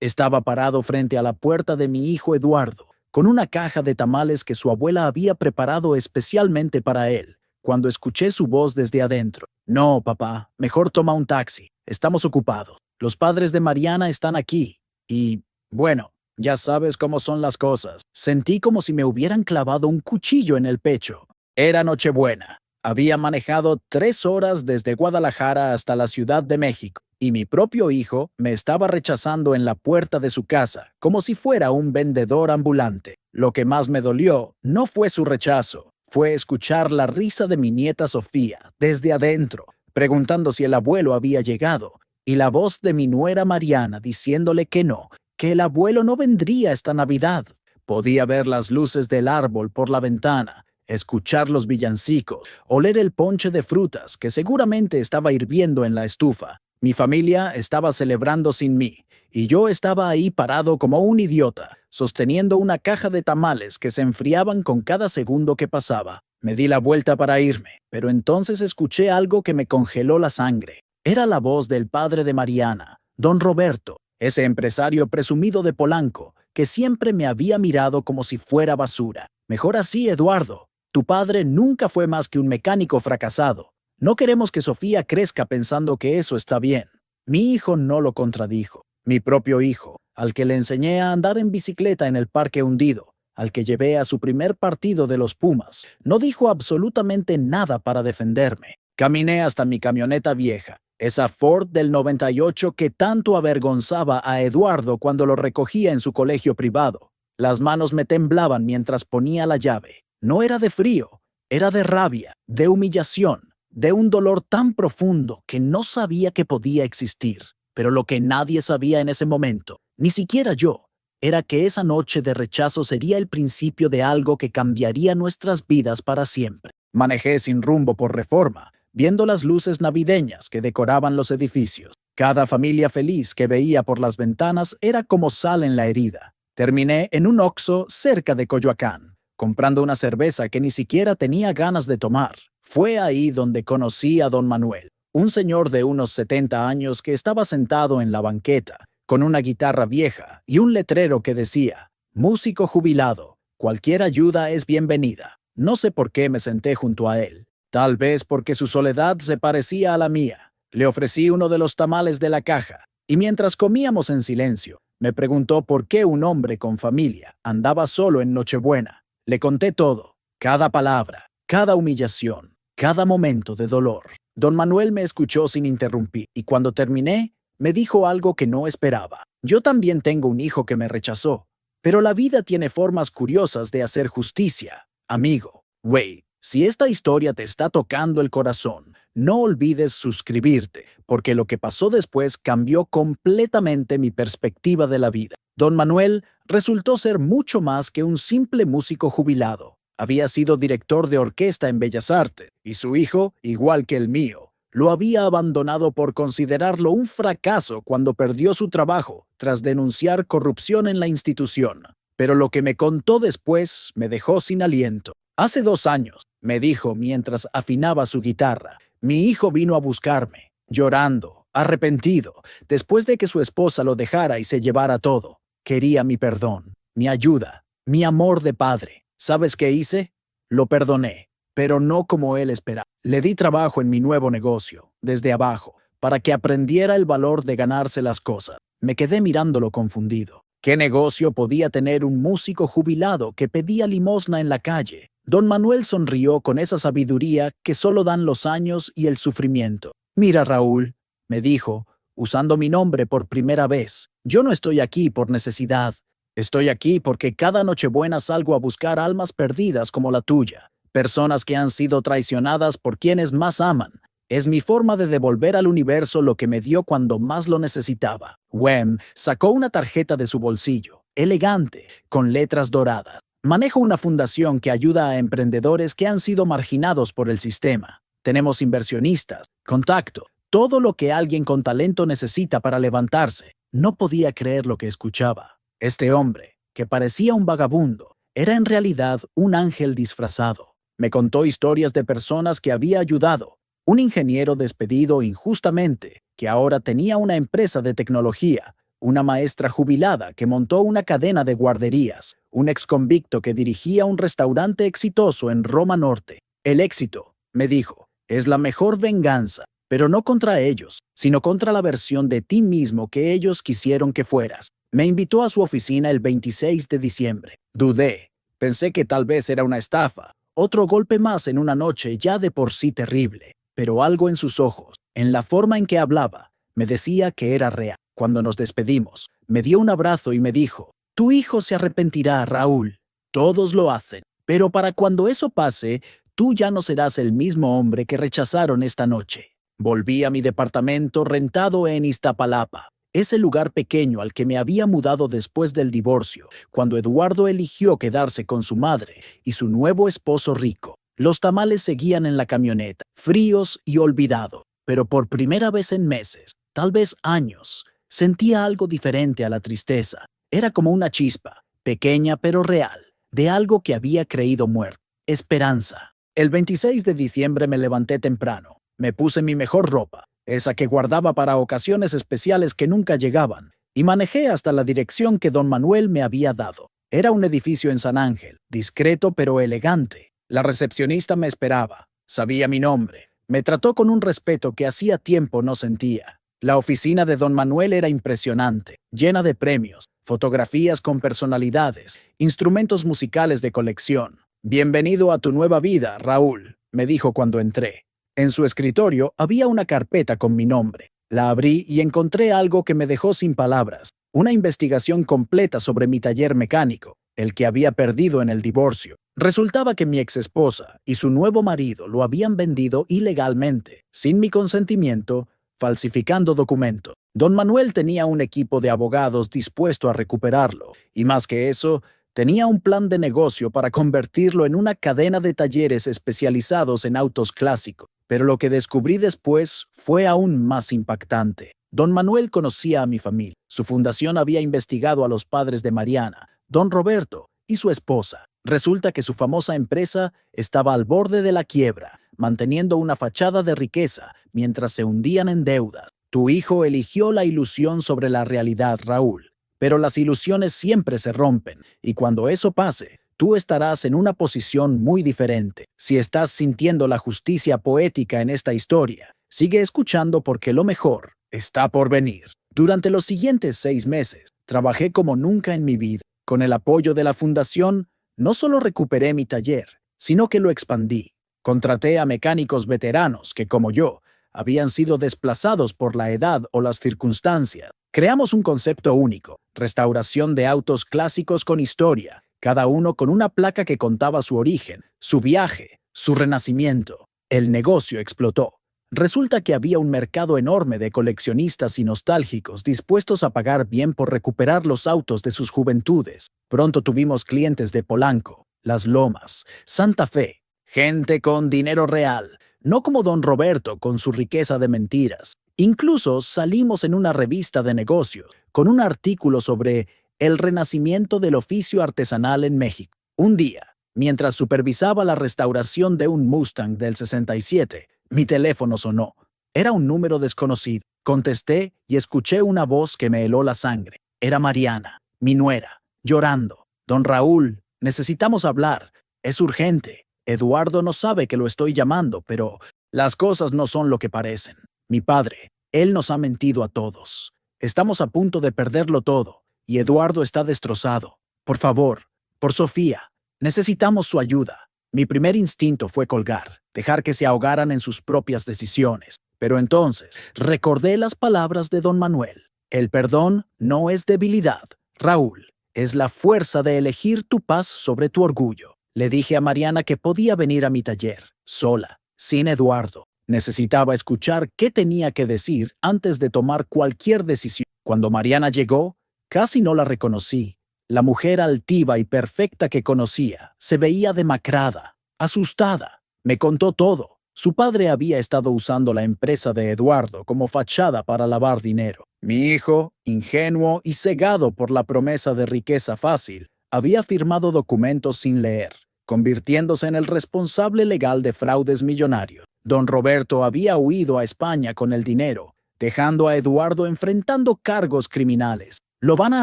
Estaba parado frente a la puerta de mi hijo Eduardo, con una caja de tamales que su abuela había preparado especialmente para él, cuando escuché su voz desde adentro. No, papá, mejor toma un taxi. Estamos ocupados. Los padres de Mariana están aquí. Y, bueno, ya sabes cómo son las cosas. Sentí como si me hubieran clavado un cuchillo en el pecho. Era Nochebuena. Había manejado 3 horas desde Guadalajara hasta la Ciudad de México, y mi propio hijo me estaba rechazando en la puerta de su casa, como si fuera un vendedor ambulante. Lo que más me dolió no fue su rechazo, fue escuchar la risa de mi nieta Sofía desde adentro, preguntando si el abuelo había llegado, y la voz de mi nuera Mariana diciéndole que no, que el abuelo no vendría esta Navidad. Podía ver las luces del árbol por la ventana, escuchar los villancicos, oler el ponche de frutas que seguramente estaba hirviendo en la estufa. Mi familia estaba celebrando sin mí, y yo estaba ahí parado como un idiota, sosteniendo una caja de tamales que se enfriaban con cada segundo que pasaba. Me di la vuelta para irme, pero entonces escuché algo que me congeló la sangre. Era la voz del padre de Mariana, don Roberto, ese empresario presumido de Polanco, que siempre me había mirado como si fuera basura. Mejor así, Eduardo. Tu padre nunca fue más que un mecánico fracasado. No queremos que Sofía crezca pensando que eso está bien. Mi hijo no lo contradijo. Mi propio hijo, al que le enseñé a andar en bicicleta en el parque hundido, al que llevé a su primer partido de los Pumas, no dijo absolutamente nada para defenderme. Caminé hasta mi camioneta vieja, esa Ford del 98 que tanto avergonzaba a Eduardo cuando lo recogía en su colegio privado. Las manos me temblaban mientras ponía la llave. No era de frío, era de rabia, de humillación, de un dolor tan profundo que no sabía que podía existir. Pero lo que nadie sabía en ese momento, ni siquiera yo, era que esa noche de rechazo sería el principio de algo que cambiaría nuestras vidas para siempre. Manejé sin rumbo por Reforma, viendo las luces navideñas que decoraban los edificios. Cada familia feliz que veía por las ventanas era como sal en la herida. Terminé en un Oxxo cerca de Coyoacán, comprando una cerveza que ni siquiera tenía ganas de tomar. Fue ahí donde conocí a don Manuel, un señor de unos 70 años que estaba sentado en la banqueta, con una guitarra vieja y un letrero que decía, músico jubilado, cualquier ayuda es bienvenida. No sé por qué me senté junto a él. Tal vez porque su soledad se parecía a la mía. Le ofrecí uno de los tamales de la caja, y mientras comíamos en silencio, me preguntó por qué un hombre con familia andaba solo en Nochebuena. Le conté todo, cada palabra, cada humillación, cada momento de dolor. Don Manuel me escuchó sin interrumpir, y cuando terminé, me dijo algo que no esperaba. Yo también tengo un hijo que me rechazó, pero la vida tiene formas curiosas de hacer justicia. Amigo, Wade, si esta historia te está tocando el corazón, no olvides suscribirte, porque lo que pasó después cambió completamente mi perspectiva de la vida. Don Manuel resultó ser mucho más que un simple músico jubilado. Había sido director de orquesta en Bellas Artes, y su hijo, igual que el mío, lo había abandonado por considerarlo un fracaso cuando perdió su trabajo tras denunciar corrupción en la institución. Pero lo que me contó después me dejó sin aliento. Hace 2 años, me dijo mientras afinaba su guitarra, mi hijo vino a buscarme, llorando, arrepentido, después de que su esposa lo dejara y se llevara todo. Quería mi perdón, mi ayuda, mi amor de padre. ¿Sabes qué hice? Lo perdoné, pero no como él esperaba. Le di trabajo en mi nuevo negocio, desde abajo, para que aprendiera el valor de ganarse las cosas. Me quedé mirándolo confundido. ¿Qué negocio podía tener un músico jubilado que pedía limosna en la calle? Don Manuel sonrió con esa sabiduría que solo dan los años y el sufrimiento. Mira, Raúl, me dijo, usando mi nombre por primera vez, yo no estoy aquí por necesidad. Estoy aquí porque cada Nochebuena salgo a buscar almas perdidas como la tuya, personas que han sido traicionadas por quienes más aman. Es mi forma de devolver al universo lo que me dio cuando más lo necesitaba. Wem sacó una tarjeta de su bolsillo, elegante, con letras doradas. Manejo una fundación que ayuda a emprendedores que han sido marginados por el sistema. Tenemos inversionistas, contacto, todo lo que alguien con talento necesita para levantarse. No podía creer lo que escuchaba. Este hombre, que parecía un vagabundo, era en realidad un ángel disfrazado. Me contó historias de personas que había ayudado. Un ingeniero despedido injustamente, que ahora tenía una empresa de tecnología. una maestra jubilada que montó una cadena de guarderías, un exconvicto que dirigía un restaurante exitoso en Roma Norte. El éxito, me dijo, es la mejor venganza, pero no contra ellos, sino contra la versión de ti mismo que ellos quisieron que fueras. Me invitó a su oficina el 26 de diciembre. Dudé. Pensé que tal vez era una estafa, otro golpe más en una noche ya de por sí terrible. Pero algo en sus ojos, en la forma en que hablaba, me decía que era real. Cuando nos despedimos, me dio un abrazo y me dijo, «Tu hijo se arrepentirá, Raúl. Todos lo hacen. Pero para cuando eso pase, tú ya no serás el mismo hombre que rechazaron esta noche». Volví a mi departamento rentado en Iztapalapa, ese lugar pequeño al que me había mudado después del divorcio, cuando Eduardo eligió quedarse con su madre y su nuevo esposo rico. Los tamales seguían en la camioneta, fríos y olvidados, pero por primera vez en meses, tal vez años, sentía algo diferente a la tristeza. Era como una chispa, pequeña pero real, de algo que había creído muerto. Esperanza. El 26 de diciembre me levanté temprano. Me puse mi mejor ropa, esa que guardaba para ocasiones especiales que nunca llegaban, y manejé hasta la dirección que don Manuel me había dado. Era un edificio en San Ángel, discreto pero elegante. La recepcionista me esperaba. Sabía mi nombre. Me trató con un respeto que hacía tiempo no sentía. La oficina de don Manuel era impresionante, llena de premios, fotografías con personalidades, instrumentos musicales de colección. «Bienvenido a tu nueva vida, Raúl», me dijo cuando entré. En su escritorio había una carpeta con mi nombre. La abrí y encontré algo que me dejó sin palabras, una investigación completa sobre mi taller mecánico, el que había perdido en el divorcio. Resultaba que mi exesposa y su nuevo marido lo habían vendido ilegalmente, sin mi consentimiento, falsificando documentos. Don Manuel tenía un equipo de abogados dispuesto a recuperarlo, y más que eso, tenía un plan de negocio para convertirlo en una cadena de talleres especializados en autos clásicos. Pero lo que descubrí después fue aún más impactante. Don Manuel conocía a mi familia. Su fundación había investigado a los padres de Mariana, don Roberto y su esposa. Resulta que su famosa empresa estaba al borde de la quiebra, manteniendo una fachada de riqueza mientras se hundían en deudas. Tu hijo eligió la ilusión sobre la realidad, Raúl. Pero las ilusiones siempre se rompen, y cuando eso pase, tú estarás en una posición muy diferente. Si estás sintiendo la justicia poética en esta historia, sigue escuchando porque lo mejor está por venir. Durante los siguientes 6 meses, trabajé como nunca en mi vida. Con el apoyo de la fundación, no solo recuperé mi taller, sino que lo expandí. Contraté a mecánicos veteranos que, como yo, habían sido desplazados por la edad o las circunstancias. Creamos un concepto único, restauración de autos clásicos con historia, cada uno con una placa que contaba su origen, su viaje, su renacimiento. El negocio explotó. Resulta que había un mercado enorme de coleccionistas y nostálgicos dispuestos a pagar bien por recuperar los autos de sus juventudes. Pronto tuvimos clientes de Polanco, Las Lomas, Santa Fe, gente con dinero real, no como don Roberto con su riqueza de mentiras. Incluso salimos en una revista de negocios con un artículo sobre el renacimiento del oficio artesanal en México. Un día, mientras supervisaba la restauración de un Mustang del 67, mi teléfono sonó. Era un número desconocido. Contesté y escuché una voz que me heló la sangre. Era Mariana, mi nuera, llorando. «Don Raúl, necesitamos hablar. Es urgente. Eduardo no sabe que lo estoy llamando, pero las cosas no son lo que parecen. Mi padre, él nos ha mentido a todos. Estamos a punto de perderlo todo, y Eduardo está destrozado. Por favor, por Sofía, necesitamos su ayuda». Mi primer instinto fue colgar, dejar que se ahogaran en sus propias decisiones. Pero entonces recordé las palabras de don Manuel. El perdón no es debilidad, Raúl. Es la fuerza de elegir tu paz sobre tu orgullo. Le dije a Mariana que podía venir a mi taller, sola, sin Eduardo. Necesitaba escuchar qué tenía que decir antes de tomar cualquier decisión. Cuando Mariana llegó, casi no la reconocí. La mujer altiva y perfecta que conocía se veía demacrada, asustada. Me contó todo. Su padre había estado usando la empresa de Eduardo como fachada para lavar dinero. Mi hijo, ingenuo y cegado por la promesa de riqueza fácil, había firmado documentos sin leer, convirtiéndose en el responsable legal de fraudes millonarios. Don Roberto había huido a España con el dinero, dejando a Eduardo enfrentando cargos criminales. Lo van a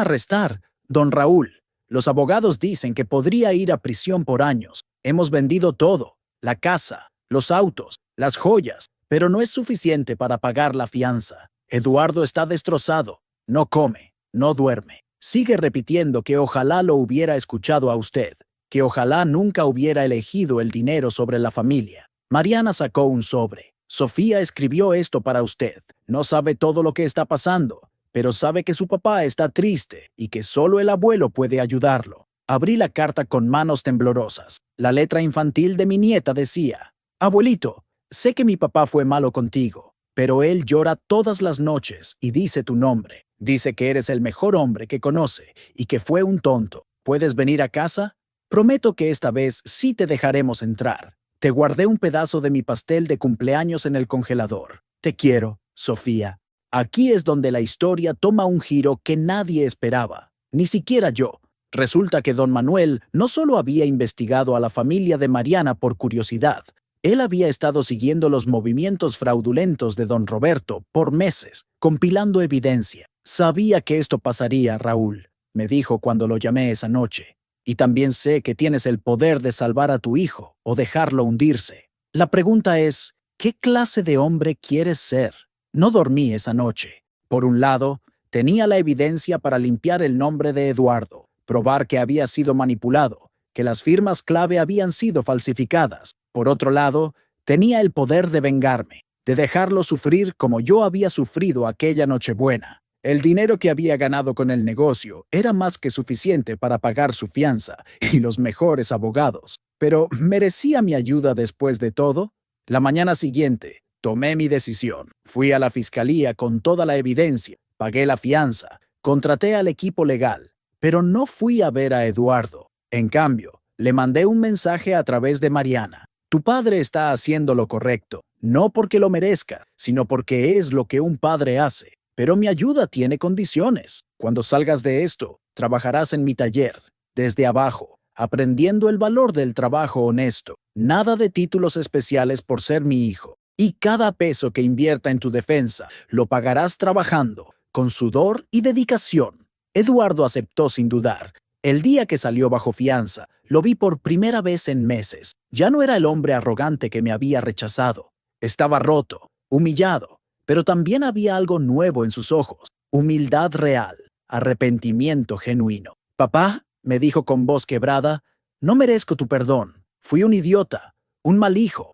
arrestar, don Raúl. Los abogados dicen que podría ir a prisión por años. Hemos vendido todo, la casa, los autos, las joyas, pero no es suficiente para pagar la fianza. Eduardo está destrozado, no come, no duerme. Sigue repitiendo que ojalá lo hubiera escuchado a usted, que ojalá nunca hubiera elegido el dinero sobre la familia. Mariana sacó un sobre. Sofía escribió esto para usted. No sabe todo lo que está pasando, pero sabe que su papá está triste y que solo el abuelo puede ayudarlo. Abrí la carta con manos temblorosas. La letra infantil de mi nieta decía: Abuelito, sé que mi papá fue malo contigo, pero él llora todas las noches y dice tu nombre. Dice que eres el mejor hombre que conoce y que fue un tonto. ¿Puedes venir a casa? Prometo que esta vez sí te dejaremos entrar. Te guardé un pedazo de mi pastel de cumpleaños en el congelador. Te quiero, Sofía. Aquí es donde la historia toma un giro que nadie esperaba, ni siquiera yo. Resulta que don Manuel no solo había investigado a la familia de Mariana por curiosidad, él había estado siguiendo los movimientos fraudulentos de don Roberto por meses, compilando evidencia. Sabía que esto pasaría, Raúl, me dijo cuando lo llamé esa noche. Y también sé que tienes el poder de salvar a tu hijo o dejarlo hundirse. La pregunta es, ¿qué clase de hombre quieres ser? No dormí esa noche. Por un lado, tenía la evidencia para limpiar el nombre de Eduardo, probar que había sido manipulado, que las firmas clave habían sido falsificadas. Por otro lado, tenía el poder de vengarme, de dejarlo sufrir como yo había sufrido aquella Nochebuena. El dinero que había ganado con el negocio era más que suficiente para pagar su fianza y los mejores abogados. Pero ¿merecía mi ayuda después de todo? La mañana siguiente, tomé mi decisión. Fui a la fiscalía con toda la evidencia, pagué la fianza, contraté al equipo legal, pero no fui a ver a Eduardo. En cambio, le mandé un mensaje a través de Mariana. Tu padre está haciendo lo correcto, no porque lo merezca, sino porque es lo que un padre hace. Pero mi ayuda tiene condiciones. Cuando salgas de esto, trabajarás en mi taller, desde abajo, aprendiendo el valor del trabajo honesto. Nada de títulos especiales por ser mi hijo. Y cada peso que invierta en tu defensa, lo pagarás trabajando, con sudor y dedicación. Eduardo aceptó sin dudar. El día que salió bajo fianza, lo vi por primera vez en meses. Ya no era el hombre arrogante que me había rechazado. Estaba roto, humillado. Pero también había algo nuevo en sus ojos, humildad real, arrepentimiento genuino. Papá, me dijo con voz quebrada, no merezco tu perdón. Fui un idiota, un mal hijo,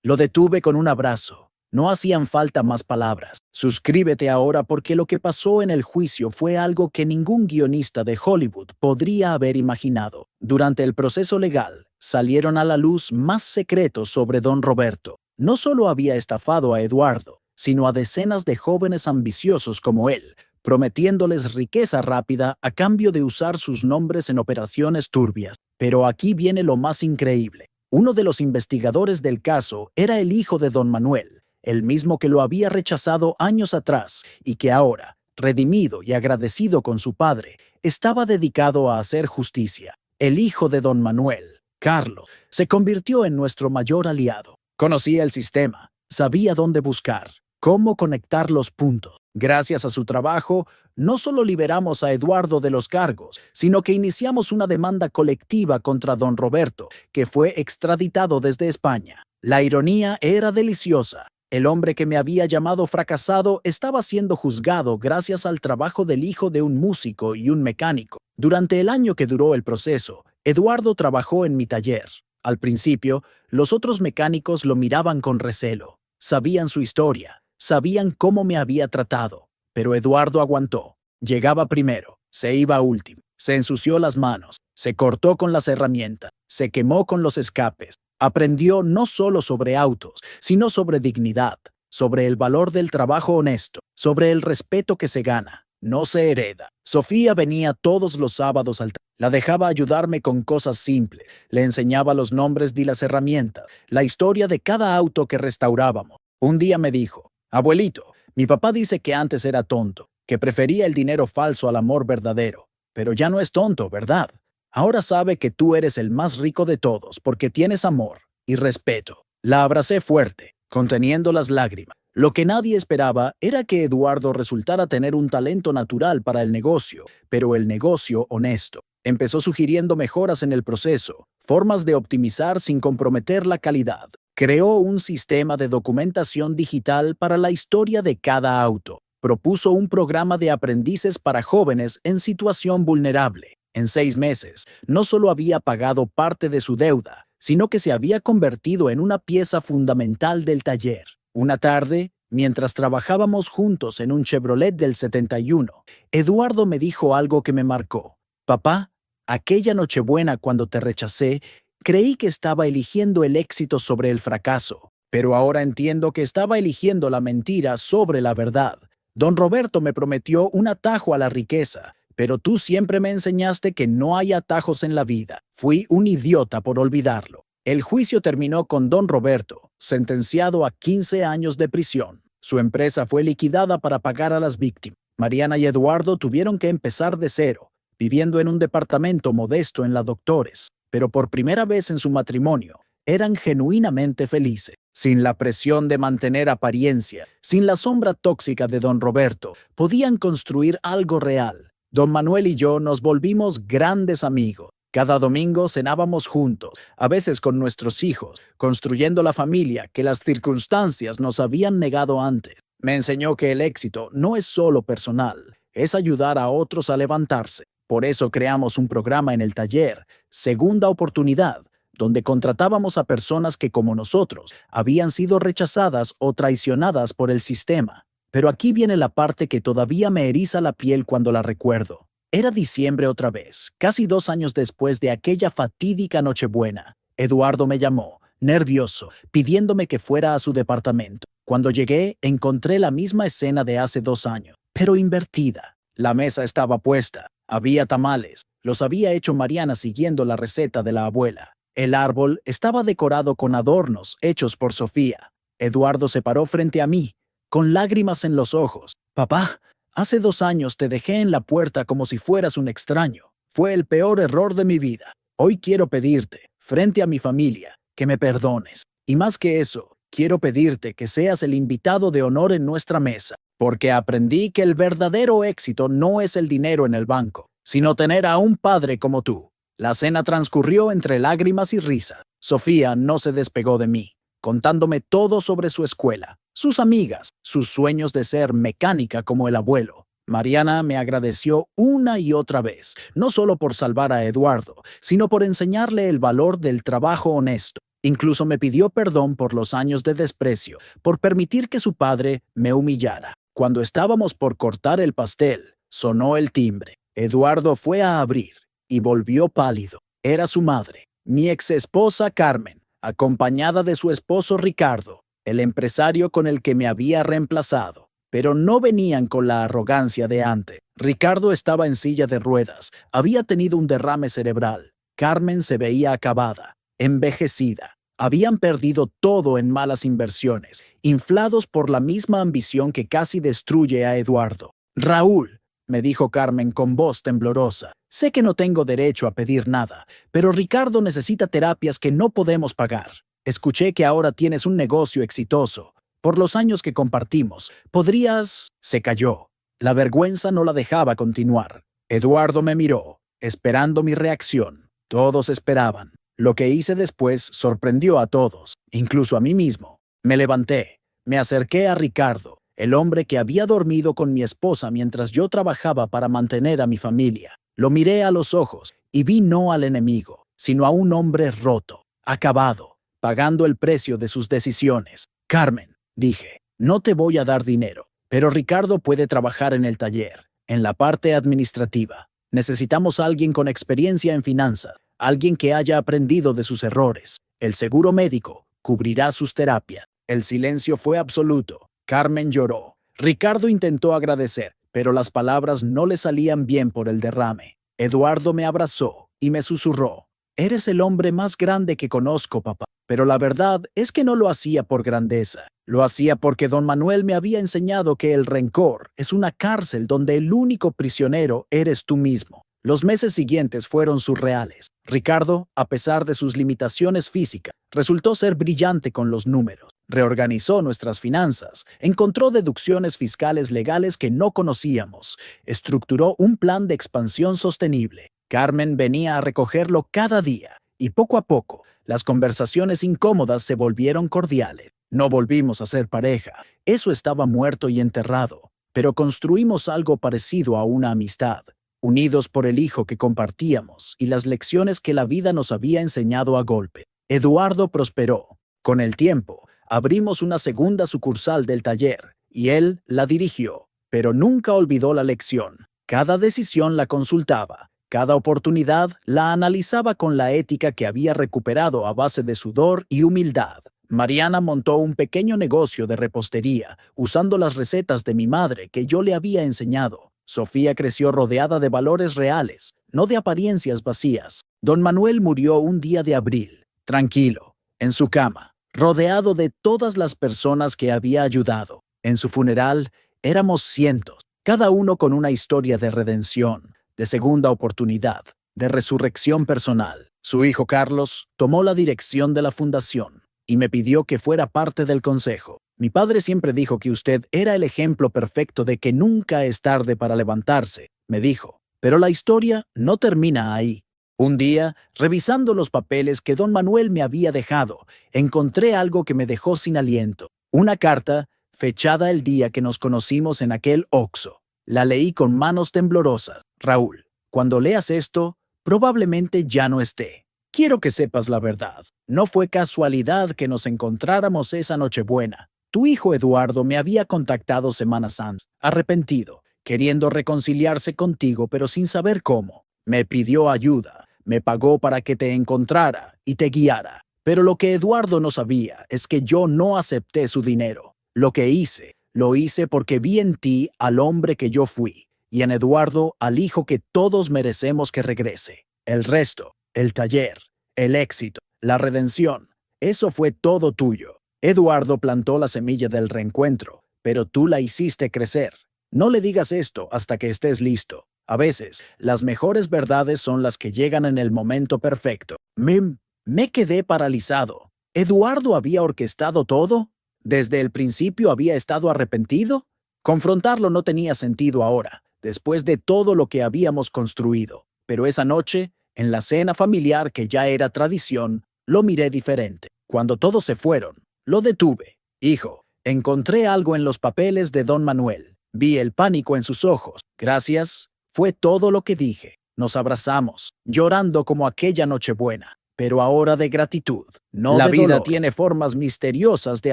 Lo detuve con un abrazo. No hacían falta más palabras. Suscríbete ahora porque lo que pasó en el juicio fue algo que ningún guionista de Hollywood podría haber imaginado. Durante el proceso legal, salieron a la luz más secretos sobre don Roberto. No solo había estafado a Eduardo, sino a decenas de jóvenes ambiciosos como él, prometiéndoles riqueza rápida a cambio de usar sus nombres en operaciones turbias. Pero aquí viene lo más increíble. Uno de los investigadores del caso era el hijo de don Manuel, el mismo que lo había rechazado años atrás y que ahora, redimido y agradecido con su padre, estaba dedicado a hacer justicia. El hijo de don Manuel, Carlos, se convirtió en nuestro mayor aliado. Conocía el sistema, sabía dónde buscar, cómo conectar los puntos. Gracias a su trabajo, no solo liberamos a Eduardo de los cargos, sino que iniciamos una demanda colectiva contra don Roberto, que fue extraditado desde España. La ironía era deliciosa. El hombre que me había llamado fracasado estaba siendo juzgado gracias al trabajo del hijo de un músico y un mecánico. Durante el año que duró el proceso, Eduardo trabajó en mi taller. Al principio, los otros mecánicos lo miraban con recelo. Sabían su historia, sabían cómo me había tratado, pero Eduardo aguantó. Llegaba primero, se iba último, se ensució las manos, se cortó con las herramientas, se quemó con los escapes. Aprendió no solo sobre autos, sino sobre dignidad, sobre el valor del trabajo honesto, sobre el respeto que se gana, no se hereda. Sofía venía todos los sábados al la dejaba ayudarme con cosas simples, le enseñaba los nombres y las herramientas, la historia de cada auto que restaurábamos. Un día me dijo, abuelito, mi papá dice que antes era tonto, que prefería el dinero falso al amor verdadero, pero ya no es tonto, ¿verdad? Ahora sabe que tú eres el más rico de todos porque tienes amor y respeto. La abracé fuerte, conteniendo las lágrimas. Lo que nadie esperaba era que Eduardo resultara tener un talento natural para el negocio, pero el negocio honesto. Empezó sugiriendo mejoras en el proceso, formas de optimizar sin comprometer la calidad. Creó un sistema de documentación digital para la historia de cada auto. Propuso un programa de aprendices para jóvenes en situación vulnerable. En 6 meses, no solo había pagado parte de su deuda, sino que se había convertido en una pieza fundamental del taller. Una tarde, mientras trabajábamos juntos en un Chevrolet del 71, Eduardo me dijo algo que me marcó. Papá, aquella Nochebuena cuando te rechacé, creí que estaba eligiendo el éxito sobre el fracaso, pero ahora entiendo que estaba eligiendo la mentira sobre la verdad. Don Roberto me prometió un atajo a la riqueza, pero tú siempre me enseñaste que no hay atajos en la vida. Fui un idiota por olvidarlo. El juicio terminó con Don Roberto, sentenciado a 15 años de prisión. Su empresa fue liquidada para pagar a las víctimas. Mariana y Eduardo tuvieron que empezar de cero, viviendo en un departamento modesto en la Doctores, pero por primera vez en su matrimonio, eran genuinamente felices. Sin la presión de mantener apariencia, sin la sombra tóxica de Don Roberto, podían construir algo real. Don Manuel y yo nos volvimos grandes amigos. Cada domingo cenábamos juntos, a veces con nuestros hijos, construyendo la familia que las circunstancias nos habían negado antes. Me enseñó que el éxito no es solo personal, es ayudar a otros a levantarse. Por eso creamos un programa en el taller, Segunda Oportunidad, donde contratábamos a personas que, como nosotros, habían sido rechazadas o traicionadas por el sistema. Pero aquí viene la parte que todavía me eriza la piel cuando la recuerdo. Era diciembre otra vez, casi 2 años después de aquella fatídica Nochebuena. Eduardo me llamó, nervioso, pidiéndome que fuera a su departamento. Cuando llegué, encontré la misma escena de hace 2 años, pero invertida. La mesa estaba puesta, había tamales, los había hecho Mariana siguiendo la receta de la abuela. El árbol estaba decorado con adornos hechos por Sofía. Eduardo se paró frente a mí, con lágrimas en los ojos. Papá, hace 2 años te dejé en la puerta como si fueras un extraño. Fue el peor error de mi vida. Hoy quiero pedirte, frente a mi familia, que me perdones. Y más que eso, quiero pedirte que seas el invitado de honor en nuestra mesa, porque aprendí que el verdadero éxito no es el dinero en el banco, sino tener a un padre como tú. La cena transcurrió entre lágrimas y risas. Sofía no se despegó de mí, contándome todo sobre su escuela, sus amigas, sus sueños de ser mecánica como el abuelo. Mariana me agradeció una y otra vez, no solo por salvar a Eduardo, sino por enseñarle el valor del trabajo honesto. Incluso me pidió perdón por los años de desprecio, por permitir que su padre me humillara. Cuando estábamos por cortar el pastel, sonó el timbre. Eduardo fue a abrir y volvió pálido. Era su madre, mi exesposa Carmen, acompañada de su esposo Ricardo, el empresario con el que me había reemplazado. Pero no venían con la arrogancia de antes. Ricardo estaba en silla de ruedas, había tenido un derrame cerebral. Carmen se veía acabada, envejecida. Habían perdido todo en malas inversiones, inflados por la misma ambición que casi destruye a Eduardo. Raúl, me dijo Carmen con voz temblorosa, sé que no tengo derecho a pedir nada, pero Ricardo necesita terapias que no podemos pagar. Escuché que ahora tienes un negocio exitoso. Por los años que compartimos, podrías... Se calló. La vergüenza no la dejaba continuar. Eduardo me miró, esperando mi reacción. Todos esperaban. Lo que hice después sorprendió a todos, incluso a mí mismo. Me levanté, me acerqué a Ricardo, el hombre que había dormido con mi esposa mientras yo trabajaba para mantener a mi familia. Lo miré a los ojos y vi no al enemigo, sino a un hombre roto, acabado, pagando el precio de sus decisiones. Carmen, dije, no te voy a dar dinero, pero Ricardo puede trabajar en el taller, en la parte administrativa. Necesitamos a alguien con experiencia en finanzas, alguien que haya aprendido de sus errores. El seguro médico cubrirá sus terapias. El silencio fue absoluto. Carmen lloró. Ricardo intentó agradecer, pero las palabras no le salían bien por el derrame. Eduardo me abrazó y me susurró. Eres el hombre más grande que conozco, papá. Pero la verdad es que no lo hacía por grandeza. Lo hacía porque don Manuel me había enseñado que el rencor es una cárcel donde el único prisionero eres tú mismo. Los meses siguientes fueron surreales. Ricardo, a pesar de sus limitaciones físicas, resultó ser brillante con los números. reorganizó nuestras finanzas, encontró deducciones fiscales legales que no conocíamos, estructuró un plan de expansión sostenible. Carmen venía a recogerlo cada día, y poco a poco, las conversaciones incómodas se volvieron cordiales. No volvimos a ser pareja, eso estaba muerto y enterrado, pero construimos algo parecido a una amistad, unidos por el hijo que compartíamos y las lecciones que la vida nos había enseñado a golpe. Eduardo prosperó. Con el tiempo, abrimos una segunda sucursal del taller, y él la dirigió, pero nunca olvidó la lección. Cada decisión la consultaba, cada oportunidad la analizaba con la ética que había recuperado a base de sudor y humildad. Mariana montó un pequeño negocio de repostería, usando las recetas de mi madre que yo le había enseñado. Sofía creció rodeada de valores reales, no de apariencias vacías. Don Manuel murió un día de abril, tranquilo, en su cama, rodeado de todas las personas que había ayudado. En su funeral éramos cientos, cada uno con una historia de redención, de segunda oportunidad, de resurrección personal. Su hijo Carlos tomó la dirección de la fundación y me pidió que fuera parte del consejo. Mi padre siempre dijo que usted era el ejemplo perfecto de que nunca es tarde para levantarse, me dijo. Pero la historia no termina ahí. Un día, revisando los papeles que don Manuel me había dejado, encontré algo que me dejó sin aliento. Una carta fechada el día que nos conocimos en aquel Oxxo. La leí con manos temblorosas. Raúl, cuando leas esto, probablemente ya no esté. Quiero que sepas la verdad. No fue casualidad que nos encontráramos esa Nochebuena. Tu hijo Eduardo me había contactado semanas antes, arrepentido, queriendo reconciliarse contigo pero sin saber cómo. Me pidió ayuda, me pagó para que te encontrara y te guiara. Pero lo que Eduardo no sabía es que yo no acepté su dinero. Lo que hice, lo hice porque vi en ti al hombre que yo fui, y en Eduardo al hijo que todos merecemos que regrese. El resto, el taller, el éxito, la redención, eso fue todo tuyo. Eduardo plantó la semilla del reencuentro, pero tú la hiciste crecer. No le digas esto hasta que estés listo. A veces, las mejores verdades son las que llegan en el momento perfecto. Me quedé paralizado. ¿Eduardo había orquestado todo? ¿Desde el principio había estado arrepentido? Confrontarlo no tenía sentido ahora, después de todo lo que habíamos construido. Pero esa noche, en la cena familiar que ya era tradición, lo miré diferente. Cuando todos se fueron, lo detuve. Hijo, encontré algo en los papeles de don Manuel. Vi el pánico en sus ojos. Gracias, fue todo lo que dije. Nos abrazamos, llorando como aquella Nochebuena, pero ahora de gratitud, no La de vida dolor. Tiene formas misteriosas de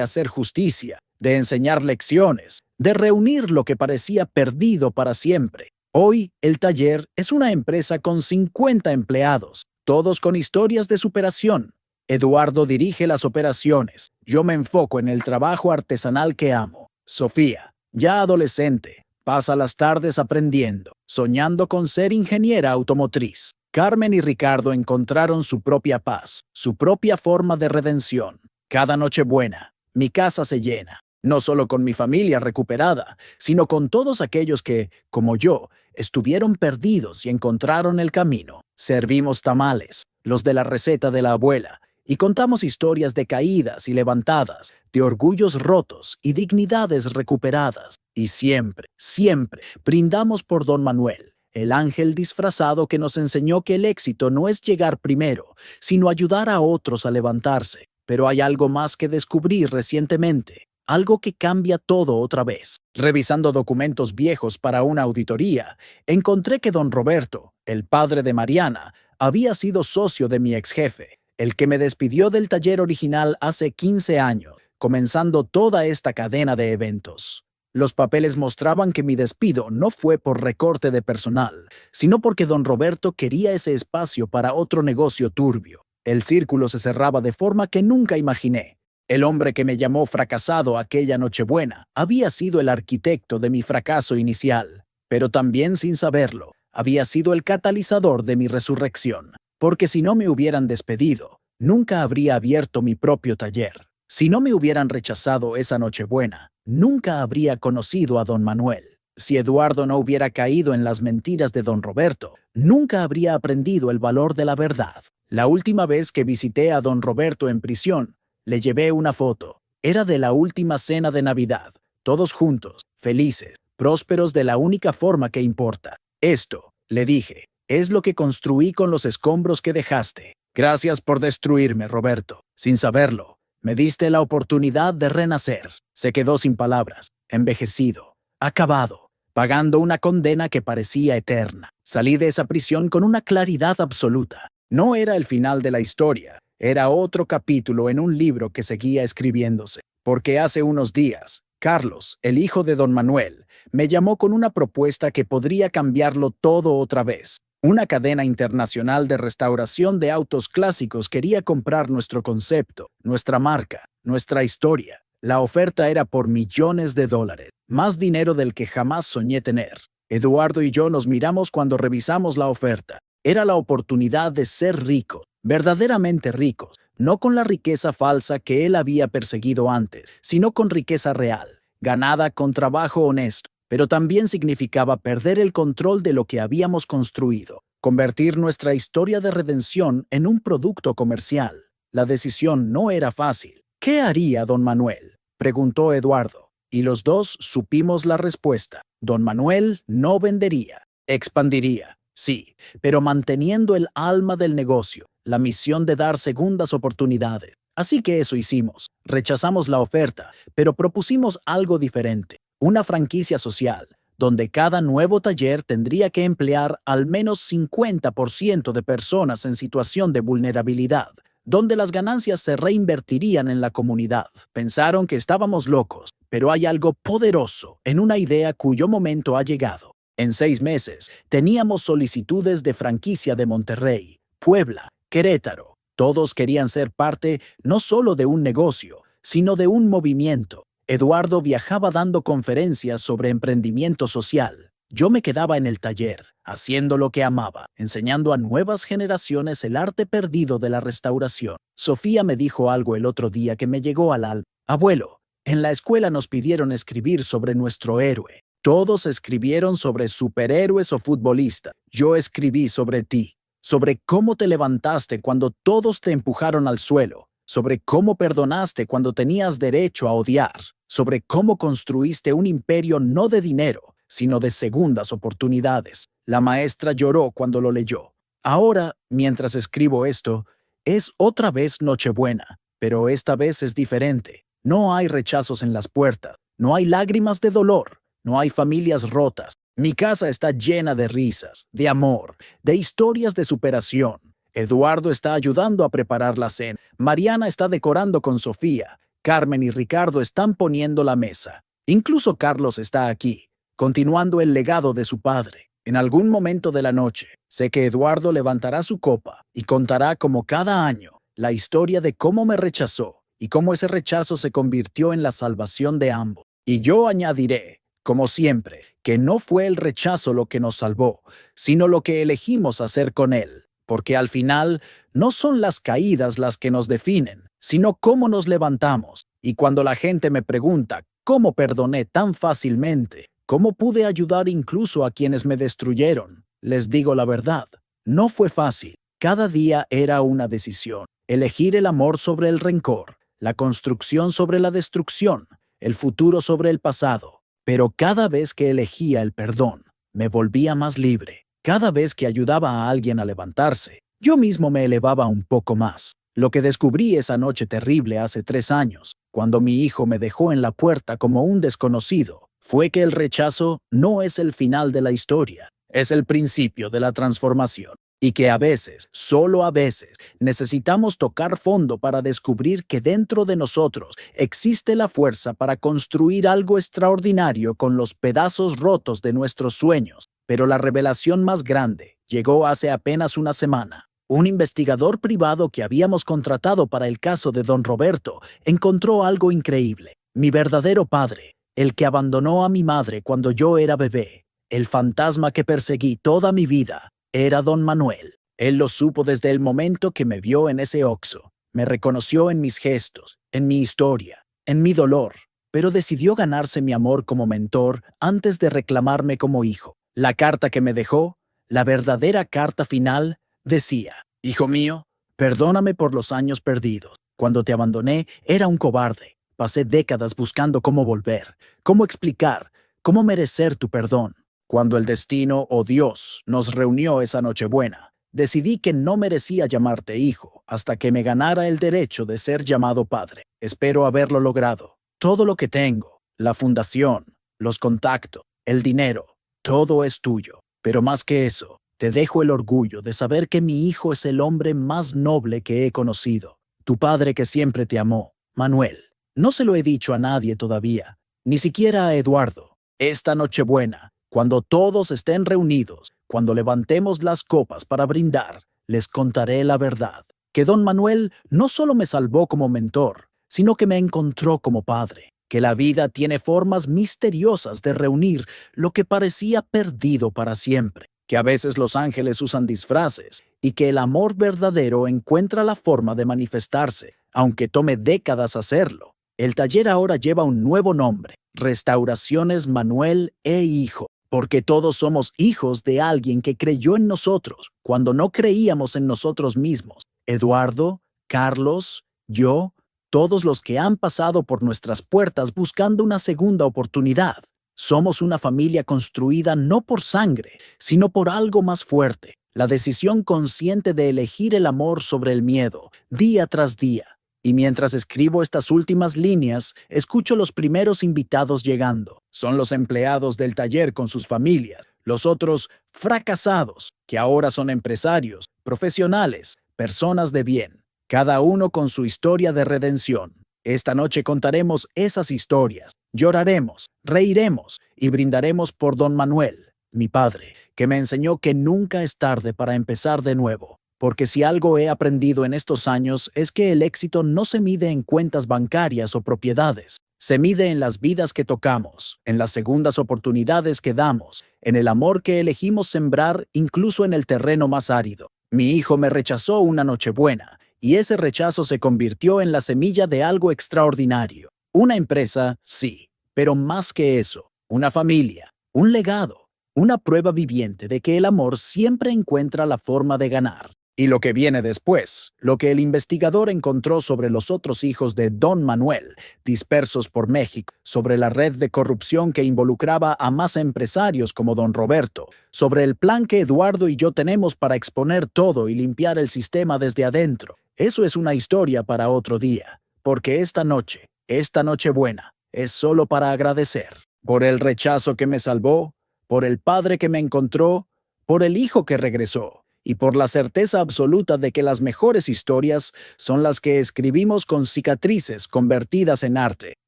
hacer justicia, de enseñar lecciones, de reunir lo que parecía perdido para siempre. Hoy, el taller es una empresa con 50 empleados, todos con historias de superación. Eduardo dirige las operaciones. Yo me enfoco en el trabajo artesanal que amo. Sofía, ya adolescente, pasa las tardes aprendiendo, soñando con ser ingeniera automotriz. Carmen y Ricardo encontraron su propia paz, su propia forma de redención. Cada Nochebuena, mi casa se llena, no solo con mi familia recuperada, sino con todos aquellos que, como yo, estuvieron perdidos y encontraron el camino. Servimos tamales, los de la receta de la abuela, y contamos historias de caídas y levantadas, de orgullos rotos y dignidades recuperadas. Y siempre, siempre, brindamos por don Manuel, el ángel disfrazado que nos enseñó que el éxito no es llegar primero, sino ayudar a otros a levantarse. Pero hay algo más que descubrí recientemente, algo que cambia todo otra vez. Revisando documentos viejos para una auditoría, encontré que don Roberto, el padre de Mariana, había sido socio de mi ex jefe, el que me despidió del taller original hace 15 años, comenzando toda esta cadena de eventos. Los papeles mostraban que mi despido no fue por recorte de personal, sino porque don Roberto quería ese espacio para otro negocio turbio. El círculo se cerraba de forma que nunca imaginé. El hombre que me llamó fracasado aquella Nochebuena había sido el arquitecto de mi fracaso inicial, pero también sin saberlo, había sido el catalizador de mi resurrección. Porque si no me hubieran despedido, nunca habría abierto mi propio taller. Si no me hubieran rechazado esa Nochebuena, nunca habría conocido a don Manuel. Si Eduardo no hubiera caído en las mentiras de don Roberto, nunca habría aprendido el valor de la verdad. La última vez que visité a don Roberto en prisión, le llevé una foto. Era de la última cena de Navidad, todos juntos, felices, prósperos de la única forma que importa. Esto, le dije, es lo que construí con los escombros que dejaste. Gracias por destruirme, Roberto. Sin saberlo, me diste la oportunidad de renacer. Se quedó sin palabras, envejecido, acabado, pagando una condena que parecía eterna. Salí de esa prisión con una claridad absoluta. No era el final de la historia, era otro capítulo en un libro que seguía escribiéndose. Porque hace unos días, Carlos, el hijo de don Manuel, me llamó con una propuesta que podría cambiarlo todo otra vez. Una cadena internacional de restauración de autos clásicos quería comprar nuestro concepto, nuestra marca, nuestra historia. La oferta era por millones de dólares, más dinero del que jamás soñé tener. Eduardo y yo nos miramos cuando revisamos la oferta. Era la oportunidad de ser ricos, verdaderamente ricos, no con la riqueza falsa que él había perseguido antes, sino con riqueza real, ganada con trabajo honesto. Pero también significaba perder el control de lo que habíamos construido, convertir nuestra historia de redención en un producto comercial. La decisión no era fácil. ¿Qué haría don Manuel?, preguntó Eduardo, y los dos supimos la respuesta. Don Manuel no vendería, expandiría, sí, pero manteniendo el alma del negocio, la misión de dar segundas oportunidades. Así que eso hicimos. Rechazamos la oferta, pero propusimos algo diferente. Una franquicia social, donde cada nuevo taller tendría que emplear al menos 50% de personas en situación de vulnerabilidad, donde las ganancias se reinvertirían en la comunidad. Pensaron que estábamos locos, pero hay algo poderoso en una idea cuyo momento ha llegado. En 6 meses, teníamos solicitudes de franquicia de Monterrey, Puebla, Querétaro. Todos querían ser parte no solo de un negocio, sino de un movimiento. Eduardo viajaba dando conferencias sobre emprendimiento social. Yo me quedaba en el taller, haciendo lo que amaba, enseñando a nuevas generaciones el arte perdido de la restauración. Sofía me dijo algo el otro día que me llegó al alma. Abuelo, en la escuela nos pidieron escribir sobre nuestro héroe. Todos escribieron sobre superhéroes o futbolistas. Yo escribí sobre ti, sobre cómo te levantaste cuando todos te empujaron al suelo, sobre cómo perdonaste cuando tenías derecho a odiar, sobre cómo construiste un imperio no de dinero, sino de segundas oportunidades. La maestra lloró cuando lo leyó. Ahora, mientras escribo esto, es otra vez Nochebuena, pero esta vez es diferente. No hay rechazos en las puertas, no hay lágrimas de dolor, no hay familias rotas. Mi casa está llena de risas, de amor, de historias de superación. Eduardo está ayudando a preparar la cena. Mariana está decorando con Sofía. Carmen y Ricardo están poniendo la mesa. Incluso Carlos está aquí, continuando el legado de su padre. En algún momento de la noche, sé que Eduardo levantará su copa y contará como cada año la historia de cómo me rechazó y cómo ese rechazo se convirtió en la salvación de ambos. Y yo añadiré, como siempre, que no fue el rechazo lo que nos salvó, sino lo que elegimos hacer con él. Porque al final, no son las caídas las que nos definen, sino cómo nos levantamos. Y cuando la gente me pregunta cómo perdoné tan fácilmente, cómo pude ayudar incluso a quienes me destruyeron, les digo la verdad, no fue fácil. Cada día era una decisión. Elegir el amor sobre el rencor, la construcción sobre la destrucción, el futuro sobre el pasado. Pero cada vez que elegía el perdón, me volvía más libre. Cada vez que ayudaba a alguien a levantarse, yo mismo me elevaba un poco más. Lo que descubrí esa noche terrible hace 3 años, cuando mi hijo me dejó en la puerta como un desconocido, fue que el rechazo no es el final de la historia, es el principio de la transformación. Y que a veces, solo a veces, necesitamos tocar fondo para descubrir que dentro de nosotros existe la fuerza para construir algo extraordinario con los pedazos rotos de nuestros sueños. Pero la revelación más grande llegó hace apenas una semana. Un investigador privado que habíamos contratado para el caso de don Roberto encontró algo increíble. Mi verdadero padre, el que abandonó a mi madre cuando yo era bebé, el fantasma que perseguí toda mi vida, era don Manuel. Él lo supo desde el momento que me vio en ese Oxxo. Me reconoció en mis gestos, en mi historia, en mi dolor, pero decidió ganarse mi amor como mentor antes de reclamarme como hijo. La carta que me dejó, la verdadera carta final, decía: «Hijo mío, perdóname por los años perdidos. Cuando te abandoné, era un cobarde, Pasé décadas buscando cómo volver, cómo explicar, cómo merecer tu perdón. Cuando el destino o Dios nos reunió esa Nochebuena, decidí que no merecía llamarte hijo hasta que me ganara el derecho de ser llamado padre. Espero haberlo logrado. Todo lo que tengo, la fundación, los contactos, el dinero, todo es tuyo. Pero más que eso, te dejo el orgullo de saber que mi hijo es el hombre más noble que he conocido. Tu padre que siempre te amó, Manuel. No se lo he dicho a nadie todavía, ni siquiera a Eduardo. Esta Nochebuena, cuando todos estén reunidos, cuando levantemos las copas para brindar, les contaré la verdad, que don Manuel no solo me salvó como mentor, sino que me encontró como padre, que la vida tiene formas misteriosas de reunir lo que parecía perdido para siempre, que a veces los ángeles usan disfraces y que el amor verdadero encuentra la forma de manifestarse, aunque tome décadas hacerlo. El taller ahora lleva un nuevo nombre, Restauraciones Manuel e Hijo, porque todos somos hijos de alguien que creyó en nosotros cuando no creíamos en nosotros mismos. Eduardo, Carlos, yo, todos los que han pasado por nuestras puertas buscando una segunda oportunidad. Somos una familia construida no por sangre, sino por algo más fuerte, la decisión consciente de elegir el amor sobre el miedo, día tras día. Y mientras escribo estas últimas líneas, escucho los primeros invitados llegando. Son los empleados del taller con sus familias, los otros fracasados, que ahora son empresarios, profesionales, personas de bien, cada uno con su historia de redención. Esta noche contaremos esas historias, lloraremos, reiremos y brindaremos por don Manuel, mi padre, que me enseñó que nunca es tarde para empezar de nuevo. Porque si algo he aprendido en estos años es que el éxito no se mide en cuentas bancarias o propiedades. Se mide en las vidas que tocamos, en las segundas oportunidades que damos, en el amor que elegimos sembrar incluso en el terreno más árido. Mi hijo me rechazó una Nochebuena, y ese rechazo se convirtió en la semilla de algo extraordinario. Una empresa, sí, pero más que eso, una familia, un legado, una prueba viviente de que el amor siempre encuentra la forma de ganar. Y lo que viene después, lo que el investigador encontró sobre los otros hijos de don Manuel, dispersos por México, sobre la red de corrupción que involucraba a más empresarios como don Roberto, sobre el plan que Eduardo y yo tenemos para exponer todo y limpiar el sistema desde adentro. Eso es una historia para otro día, porque esta Nochebuena, es solo para agradecer. Por el rechazo que me salvó, por el padre que me encontró, por el hijo que regresó. Y por la certeza absoluta de que las mejores historias son las que escribimos con cicatrices convertidas en arte.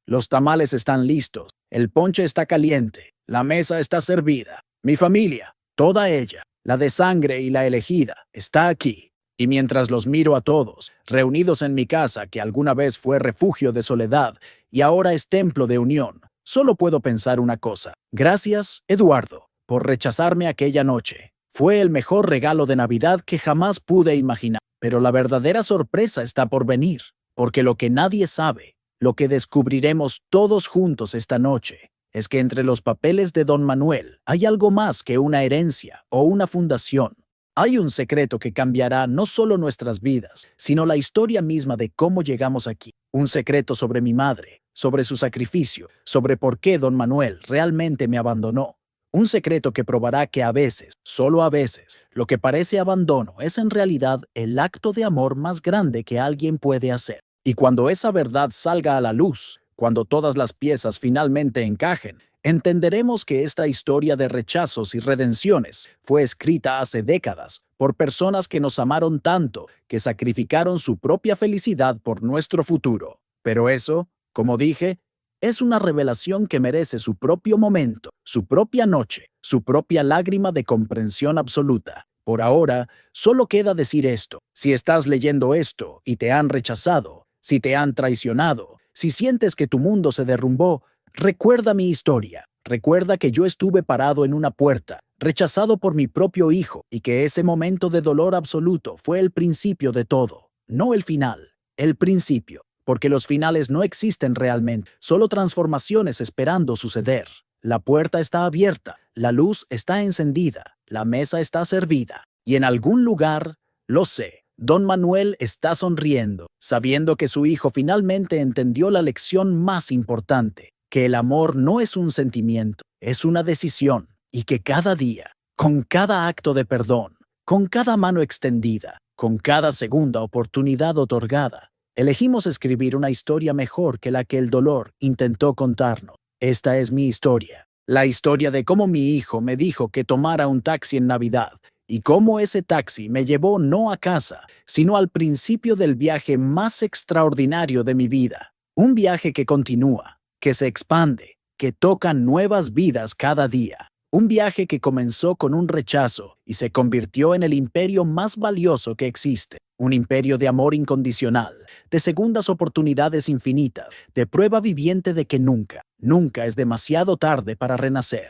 Los tamales están listos, el ponche está caliente, la mesa está servida. Mi familia, toda ella, la de sangre y la elegida, está aquí. Y mientras los miro a todos, reunidos en mi casa que alguna vez fue refugio de soledad y ahora es templo de unión, solo puedo pensar una cosa. Gracias, Eduardo, por rechazarme aquella noche. Fue el mejor regalo de Navidad que jamás pude imaginar. Pero la verdadera sorpresa está por venir, porque lo que nadie sabe, lo que descubriremos todos juntos esta noche, es que entre los papeles de don Manuel hay algo más que una herencia o una fundación. Hay un secreto que cambiará no solo nuestras vidas, sino la historia misma de cómo llegamos aquí. Un secreto sobre mi madre, sobre su sacrificio, sobre por qué don Manuel realmente me abandonó. Un secreto que probará que a veces, solo a veces, lo que parece abandono es en realidad el acto de amor más grande que alguien puede hacer. Y cuando esa verdad salga a la luz, cuando todas las piezas finalmente encajen, entenderemos que esta historia de rechazos y redenciones fue escrita hace décadas por personas que nos amaron tanto que sacrificaron su propia felicidad por nuestro futuro. Pero eso, como dije, es una revelación que merece su propio momento, su propia noche, su propia lágrima de comprensión absoluta. Por ahora, solo queda decir esto. Si estás leyendo esto y te han rechazado, si te han traicionado, si sientes que tu mundo se derrumbó, recuerda mi historia. Recuerda que yo estuve parado en una puerta, rechazado por mi propio hijo, y que ese momento de dolor absoluto fue el principio de todo, no el final, el principio. Porque los finales no existen realmente, solo transformaciones esperando suceder. La puerta está abierta, la luz está encendida, la mesa está servida. Y en algún lugar, lo sé, Don Manuel está sonriendo, sabiendo que su hijo finalmente entendió la lección más importante, que el amor no es un sentimiento, es una decisión, y que cada día, con cada acto de perdón, con cada mano extendida, con cada segunda oportunidad otorgada, elegimos escribir una historia mejor que la que el dolor intentó contarnos. Esta es mi historia. La historia de cómo mi hijo me dijo que tomara un taxi en Navidad y cómo ese taxi me llevó no a casa, sino al principio del viaje más extraordinario de mi vida. Un viaje que continúa, que se expande, que toca nuevas vidas cada día. Un viaje que comenzó con un rechazo y se convirtió en el imperio más valioso que existe. Un imperio de amor incondicional, de segundas oportunidades infinitas, de prueba viviente de que nunca, nunca es demasiado tarde para renacer.